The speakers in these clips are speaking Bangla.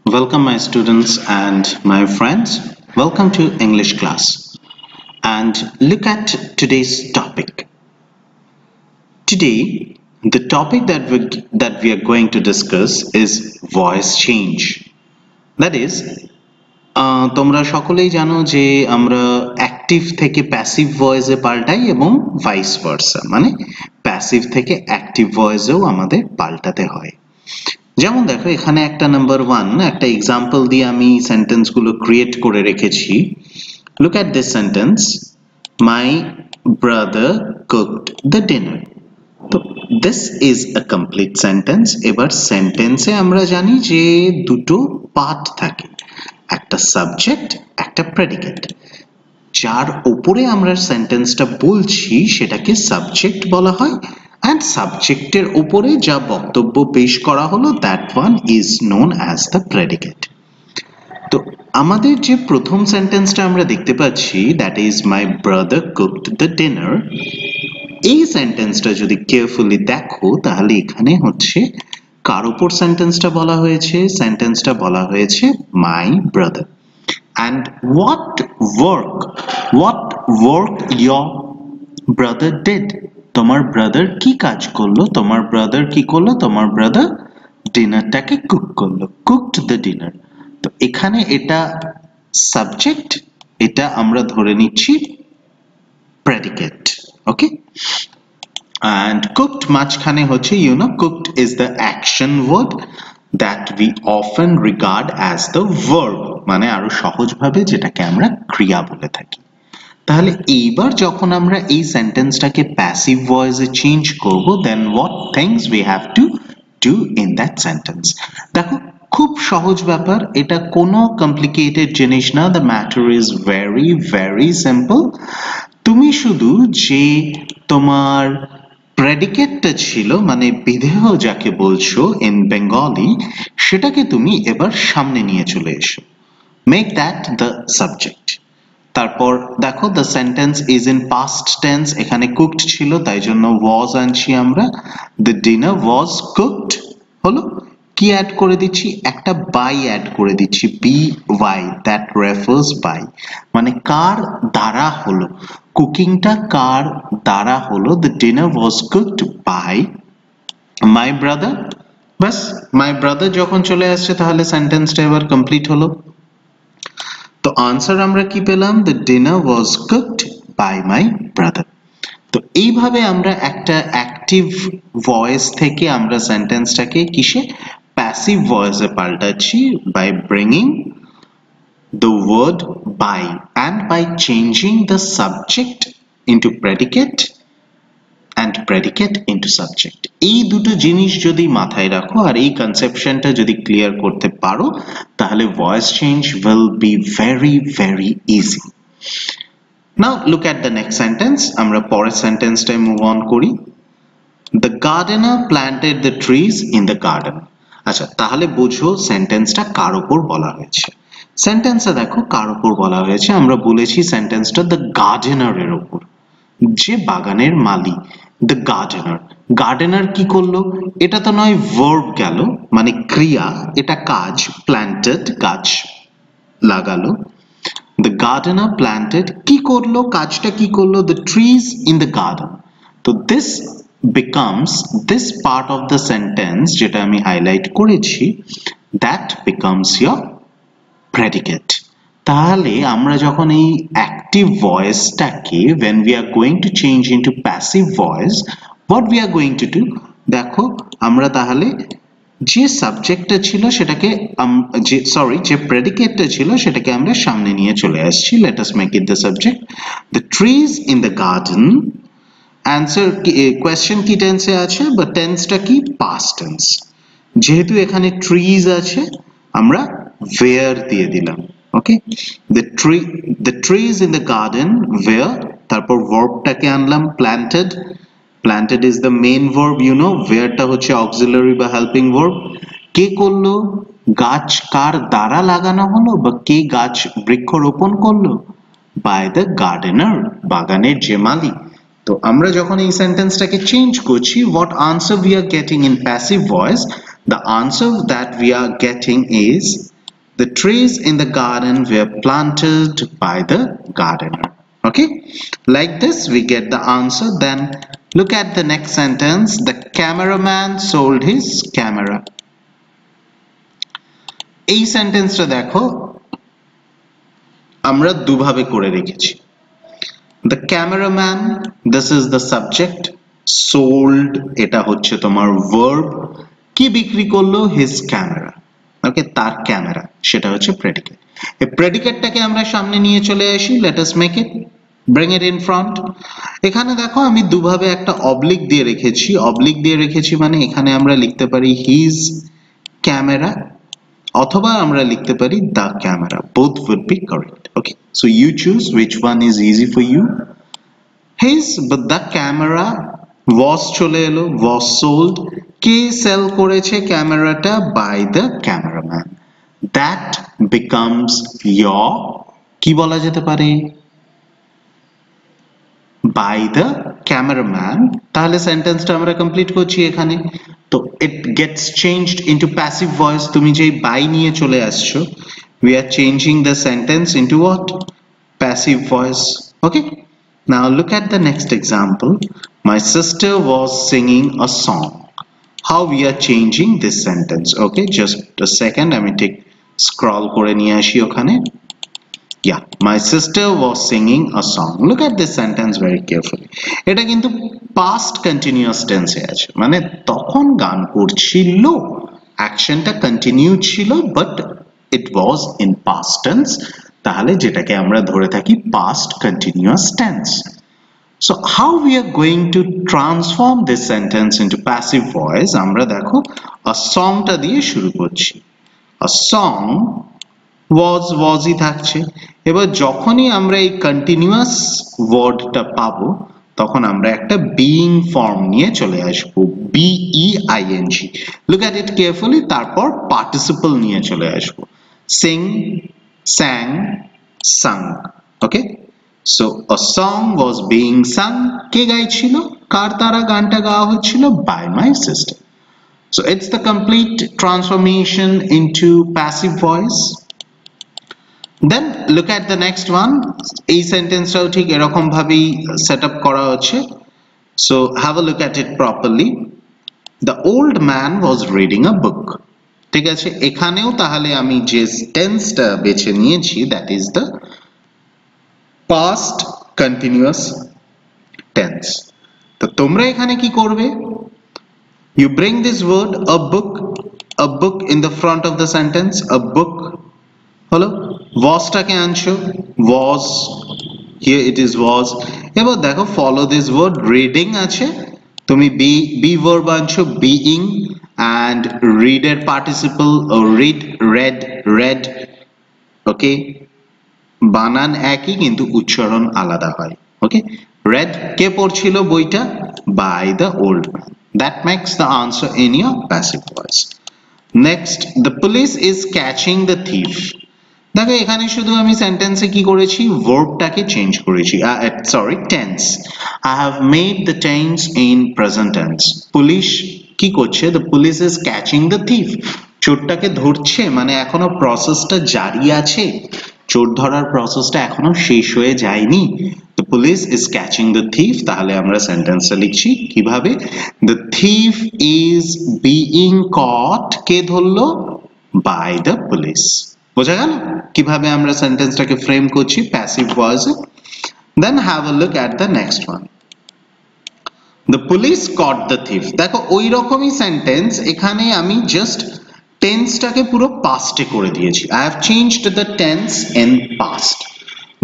Welcome, my students and my friends. Welcome to English class. And look at today's topic. Today, the topic that we are going to discuss is voice change. That is, তোমরা সকলেই জানো যে আমরা অ্যাক্টিভ থেকে প্যাসিভ ভয়েসে পাল্টাই এবং ভাইস ভার্সা, মানে প্যাসিভ থেকে অ্যাক্টিভ ভয়েসেও আমাদের পাল্টাতে হয়। যেমন দেখো, এখানে একটা নাম্বার 1 একটা এক্সাম্পল দিয়ে আমি সেন্টেন্সগুলো ক্রিয়েট করে রেখেছি। Look at this sentence, my brother cooked the dinner. তো this is a complete sentence. এবার সেন্টেন্সে আমরা জানি যে দুটো পার্ট থাকে, একটা সাবজেক্ট, একটা প্রেডিকেট। যার উপরে আমরা সেন্টেন্সটা বলছি সেটাকে সাবজেক্ট বলা হয়, and সাবজেক্টের উপরে যা বক্তব্য পেশ করা হলো that one is known as the predicate। তো আমাদের যে প্রথম সেন্টেন্সটা আমরা দেখতে পাচ্ছি, that is my brother cooked the dinner, এই সেন্টেন্সটা যদি কেয়ারফুলি দেখো তাহলে এখানে হচ্ছে কার উপর সেন্টেন্সটা বলা হয়েছে? সেন্টেন্সটা বলা হয়েছে my brother। and what work your brother did? তোমার ব্রাদার কি কাজ করলো? তোমার ব্রাদার কি করলো? তোমার ব্রাদার ডিনারটাকে কুক করলো, কুকড দ্য ডিনার। তো এখানে এটা সাবজেক্ট, এটা আমরা ধরে নিচ্ছি প্রেডিকেট। ওকে, and cooked মাঝখানে হচ্ছে cooked is the action word that we often regard as the verb, মানে আরো সহজভাবে যেটাকে আমরা ক্রিয়া বলে থাকি। তাহলে এইবার যখন আমরা এই সেন্টেন্সটাকে প্যাসিভ ভয়েসে চেঞ্জ করব, then what things we have to do in that sentence? দেখো, খুব সহজ ব্যাপার, এটা কোনো কমপ্লিকেটেড জিনিস না। the matter is very very simple। তুমি শুধু যে তোমার প্রেডিকেটটা ছিল, মানে বিধেয় যাকে বলছো ইন বেঙ্গলি, সেটাকে তুমি এবার সামনে নিয়ে চলে এসো, মেক দ্যাট দ্য সাবজেক্ট। তারপর দেখো, the sentence is in past tense, এখানে কুকড ছিল তাই জন্য ওয়াজ আনছি আমরা। দ্য ডিনার ওয়াজ কুকড হলো, কি অ্যাড করে দিচ্ছি? একটা বাই অ্যাড করে দিচ্ছি, B Y, that refers by, মানে কার দ্বারা হলো, কুকিংটা কার দ্বারা হলো? The dinner was cooked by my brother. বাস, মাই ব্রাদার যখন চলে আসছে তাহলে সেন্টেন্সটা এবার কমপ্লিট হলো। তো আনসার আমরা কি পেলাম? The dinner was cooked by my brother. তো এইভাবে আমরা একটা অ্যাক্টিভ ভয়েস থেকে আমরা সেন্টেন্সটাকে কিসে? প্যাসিভ ভয়েসে পাল্টাচ্ছি by bringing the word by and by changing the subject into predicate and predicate into subject। এই দুটো জিনিস যদি মাথায় রাখো আর এই কনসেপশনটা যদি ক্লিয়ার করতে পারো, তাহলে voice change will be very very easy। now look at the next sentence। আমরা পরের সেন্টেন্সটায় মুভ অন করি। the gardener planted the trees in the garden। আচ্ছা, তাহলে বুঝো সেন্টেন্সটা কার উপর বলা হয়েছে। সেন্টেন্সটা দেখো কার উপর বলা হয়েছে। আমরা বলেছি সেন্টেন্সটা দ্য গার্ডেনারের উপর, যে বাগানের মালি, দ্য গার্ডেনার। গার্ডেনার কি করলো? এটা তো নয় ভার্ব গেল, মানে ক্রিয়া, এটা কাজ, প্ল্যান্টেড, গাছ লাগালো। দ্য গার্ডেনার প্ল্যান্টেড, কি করলো? কাজটা কি করলো? The trees in the garden. তো this becomes, this part of the sentence যেটা আমি হাইলাইট করেছি, that becomes your predicate। তাহলে আমরা যখন এই active ভয়েসটাকে when we are going to change into passive voice, what we are going to do, দেখো আমরা তাহলে যে সাবজেক্টটা ছিল সেটাকে যে প্রেডিকেটটা ছিল সেটাকে আমরা সামনে নিয়ে চলে আসছি। let us make it the subject, the trees in the garden। Answer question কি টেন্সে আছে? বা টেন্সটা কি? Past tense. যেহেতু এখানে ট্রিজ আছে, আমরা where দিয়ে দিলাম। ওকে, the trees in the garden where, তারপর ভার্বটাকে আনলাম planted। planted is the main verb, whereটা হচ্ছে auxiliary বা helping verb। কে করলো? গাছ কার দ্বারা লাগানো হলো, বা কে গাছ বৃক্ষরোপণ করলো? by the gardener, বাগানের যে মালিক। তো আমরা যখন এই সেন্টেন্সটাকে চেঞ্জ করছি, what answer we are getting in passive voice? The answer that we are getting is The trees in the garden were planted by the gardener. Okay, like this we get the answer. Then look at the next sentence. The cameraman sold his camera. এই সেন্টেন্সটা দেখো আমরা দুভাবে করে রেখেছি। The cameraman, this is the subject, sold এটা হচ্ছে তোমার verb, কি বিক্রি করলো? his camera, ওকে, তার ক্যামেরা, সেটা হচ্ছে প্রেডিকেট। এই প্রেডিকেটটাকে আমরা সামনে নিয়ে চলে আসি, let us make it, bring it in front। এখানে দেখো আমি দুভাবে একটা অবলিক দিয়ে রেখেছি, অবলিক দিয়ে রেখেছি মানে এখানে আমরা লিখতে পারি his camera অথবা আমরা লিখতে পারি the camera, both would be correct। okay, so you choose which one is easy for you। his, but the camera was চলে এলো, was sold, কে সেল করেছে ক্যামেরাটা? by the cameraman, that becomes your, কি বলা যেতে পারে? by the cameraman। তাহলে সেন্টেন্সটা আমরা কমপ্লিট করছি এখানে। তো it gets changed into passive voice, তুমি যেই by নিয়ে চলে আসছো, we are changing the sentence into what? passive voice। okay, now look at the next example। my sister was singing a song। how we are changing this sentence? okay, just a second, আমি ঠিক scroll করে নিয়ে আসি ওখানে। yeah, my sister was singing a song। look at this sentence very carefully। এটা কিন্তু past continuous tense এ আছে, মানে তখন গান করছিল, অ্যাকশনটা কন্টিনিউ ছিল, but it was in past tense, তাহলে যেটাকে আমরা ধরে থাকি past continuous tense। so how we are going to transform this sentence into passive voice? আমরা দেখো a song টা দিয়ে শুরু করছি। a song was ই থাকছে। এবার যখনই আমরা এই কন্টিনিউয়াস ওয়ার্ডটা পাবো তখন আমরা একটা বিইং ফর্ম নিয়ে চলে আসবো, BEING। look at it carefully, তারপর পার্টিসিপল নিয়ে চলে আসবো, sing, sang, sung। okay, so a song was being sung, কে গাইছিল? কার দ্বারা গানটা গাওয়া হচ্ছিল? by my sister। so it's the complete transformation into passive voice। then look at the next one। এই সেন্টেন্সটাও ঠিক এরকম ভাবেই সেট আপ করা হচ্ছে। so have a look at it properly। the old man was reading a book। ঠিক আছে, এখানেও তাহলে আমি যে টেন্সটা বেছে নিয়েছি that is the past continuous tense। তো তোমরা এখানে কি করবে? you bring this word a book in the front of the sentence, a book হলো, was টাকে আনছো, was, here it is was। এবার দেখো follow this word, reading আছে, তুমি be verb আনছো, being, and read এর participle, read। okay, বানান একই কিন্তু উচ্চারণ আলাদা হয়। okay, read, কে পড়ছিল বইটা? by the old man। that makes the answer in your passive voice। next, the police is catching the thief। দেখো এখানে শুধু আমি সেন্টেন্সে কি করেছি? ভার্বটাকে চেঞ্জ করেছি, sorry tense. I have made the tense in present tense। Police কি করছে? the police is catching the thief। চোরটাকে ধরছে, মানে এখনো প্রসেসটা জারি আছে, চোর ধরার প্রসেসটা এখনো শেষ হয়ে যায়নি। the police is catching the thief, তাহলে আমরা সেন্টেন্সটা লিখছি কিভাবে? the thief is being caught, কে ধরলো? by the police। বোঝা গেল কিভাবে আমরা সেন্টেন্সটাকে ফ্রেম করছি passive ভয়েসে। then have a look at the next one। the police caught the thief। দেখো ওই রকমই সেন্টেন্স, এখানে আমি জাস্ট টেন্সটাকে পুরো পাস্টে করে দিয়েছি। I have changed the tense in past।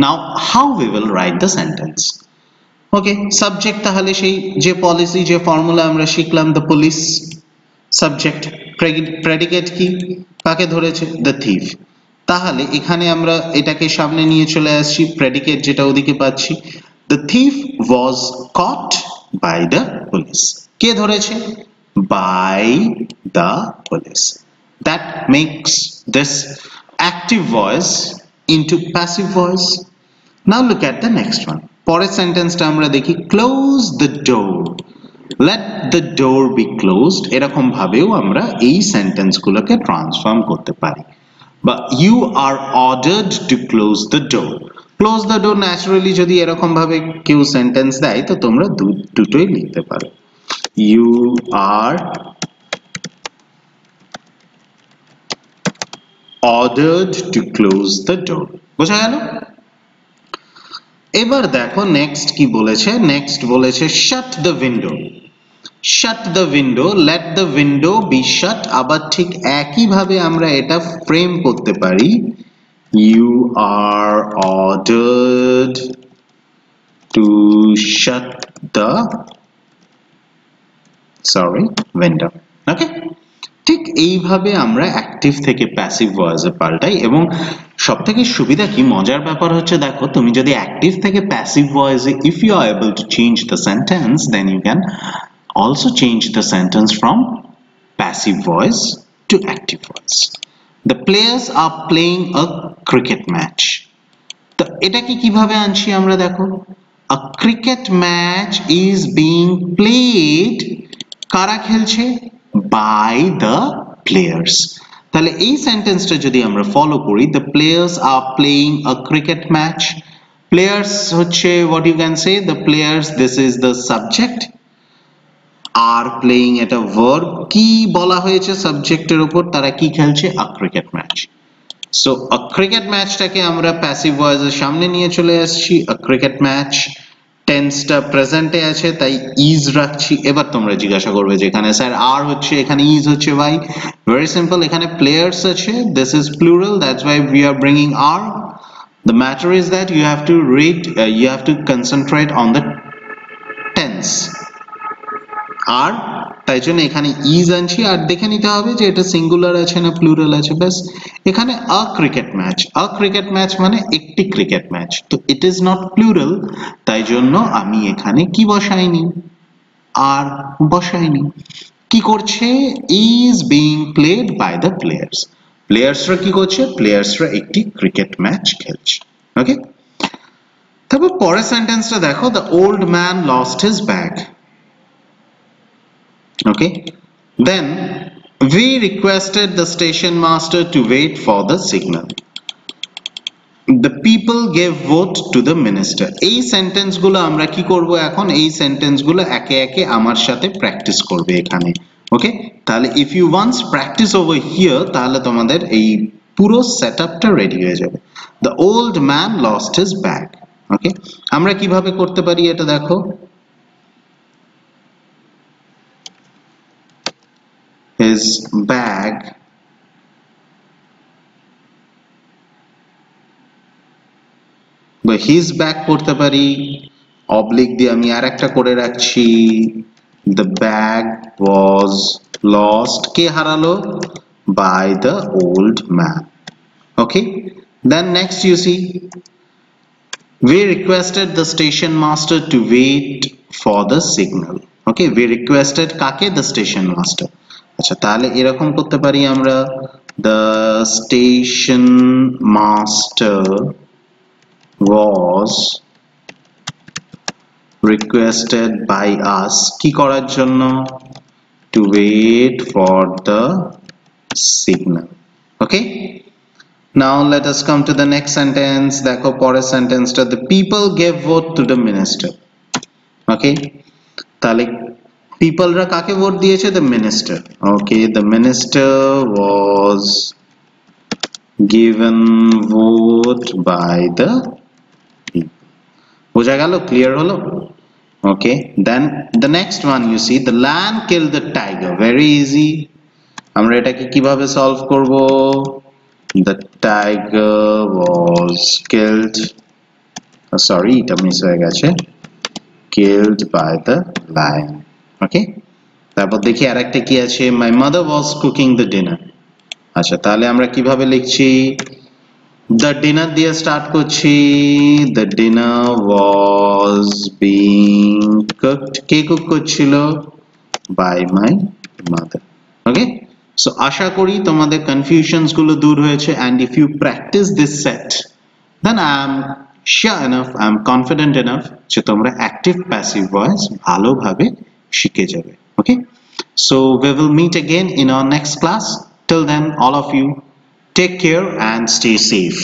now how we will write the sentence? okay, subject তাহলে সেই যে পলিসি, যে ফর্মুলা আমরা শিখলাম, the police, subject, predicate কি? কাকে ধরেছে? the thief। তাহলে এখানে আমরা এটাকে সামনে নিয়ে চলে আসছি, প্রেডিকেট যেটা ওদিকে পাচ্ছি, the thief was caught by the police। কে ধরেছে? by the police। that makes this active voice into passive voice। now look at the next one। পরের সেন্টেন্সটা আমরা দেখি, close the door, let the door be closed। এরকম ভাবেও আমরা এই সেন্টেন্সগুলোকে ট্রান্সফর্ম করতে পারি। বা you are ordered to close the door. Close the door naturally যদি এরকম ভাবে কেউ সেন্টেন্স দেয় তো তোমরা দুটোই লিখতে পারো। You are ordered to close the door. বোঝা গেল? এবার দেখো নেক্সট কি বলেছে, নেক্সট বলেছে shut the window. Shut the window, let the window be shut. আবার ঠিক একই ভাবে আমরা এটা ফ্রেম করতে পারি, you are ordered to shut the window. ওকে, ঠিক এইভাবে আমরা অ্যাক্টিভ থেকে প্যাসিভ ভয়েসে পাল্টাই। এবং সবথেকে সুবিধা কি, মজার ব্যাপার হচ্ছে দেখো তুমি যদি অ্যাক্টিভ থেকে passive ভয়েসে if you are able to change the sentence, then you can also change the sentence from passive voice to active voice. The players are playing a cricket match. তো এটাকে কিভাবে আনছি আমরা দেখো, a cricket match is being played, কারা খেলছে, by the players. তাহলে এই সেন্টেন্সটা যদি আমরা ফলো করি, the players are playing a cricket match. Players হচ্ছে what you can say, the players, this is the subject, are playing এটা verb, কি বলা হয়েছে সাবজেক্টের উপর, তারা কি খেলছে, a cricket match. So a cricket matchটাকে আমরা প্যাসিভ ভয়েসের সামনে নিয়ে চলে আসছি, a cricket match, টেন্সটা প্রেজেন্টে আছে তাই is রাখছি। এবার তোমরা জিজ্ঞাসা করবে যে এখানে স্যার আর হচ্ছে, এখানে is হচ্ছে, ভাই ভেরি সিম্পল, এখানে players আছে, this is plural, that's why we are bringing are. The matter is that you have to read, you have to concentrate on the tense. আর তাই জন্য এখানে is আনছি, আর দেখে নিতে হবে যে এটা সিঙ্গুলার আছে না প্লুরাল আছে, ব্যাস। এখানে a cricket match, a cricket match মানে একটি ক্রিকেট ম্যাচ, তো it is not plural, তাই জন্য আমি এখানে কি বসাইনি, আর বসাইনি। কি করছে, is being played by the players. প্লেয়ার্সরা কি করছে, প্লেয়ার্সরা একটি ক্রিকেট ম্যাচ খেলছে। ওকে, তারপর পরের সেন্টেন্সটা দেখো, the old man lost his bag. Okay, then we requested the station master to wait for the signal. The people gave vote to the minister. এই সেন্টেন্স গুলো আমরা কি করব এখন, এই সেন্টেন্স গুলো একে একে আমার সাথে প্র্যাকটিস করবে এখানে। ওকে, তাহলে if you once practice over here, তাহলে তোমাদের এই পুরো সেটআপটা রেডি হয়ে যাবে। The old man lost his bag. ওকে, আমরা কিভাবে করতে পারি এটা দেখো, his bag বা his bag করতে পারি, অবলিক দিয়ে আমি আর একটা করে রাখছি, the bag was lost, কে হারালো, by the old man. Okay, then next you see, we requested the station master to wait for the signal. Okay, we requested কাকে, the station master. আচ্ছা, তাহলে এরকম করতে পারি আমরা, the station master was requested by us কি করার জন্য, to wait for the signal. Okay, now let us come to the next sentence. দেখো পরের সেন্টেন্সটা, the people gave vote to the minister. Okay, তাহলে পিপলরা কাকে ভোট দিয়েছে, the minister. Okay, the minister was given vote by the people. বোঝা গেল, ক্লিয়ার হলো? Okay, then the next one you see, the lion killed the tiger. Very easy, আমরা এটাকে কিভাবে সলভ করব, the tiger was killed, sorry এটা মিস হয়ে গেছে, killed by the lion. ওকে, তারপর দেখি আরেকটা কি আছে, my mother was cooking the dinner. আচ্ছা, তাহলে আমরা কিভাবে লিখছি, the dinner দিয়ে স্টার্ট করছি, the dinner was being cooked, কে কুক করছিল, by my mother. Okay, so আশা করি তোমাদের কনফিউশনস গুলো দূর হয়েছে, and if you practice this set, then I am sure enough, I am confident enough যে তোমরা অ্যাক্টিভ প্যাসিভ ভয়েস ভালোভাবে শিখে যাবে। Okay, so we will meet again in our next class. Till then, all of you, take care and stay safe.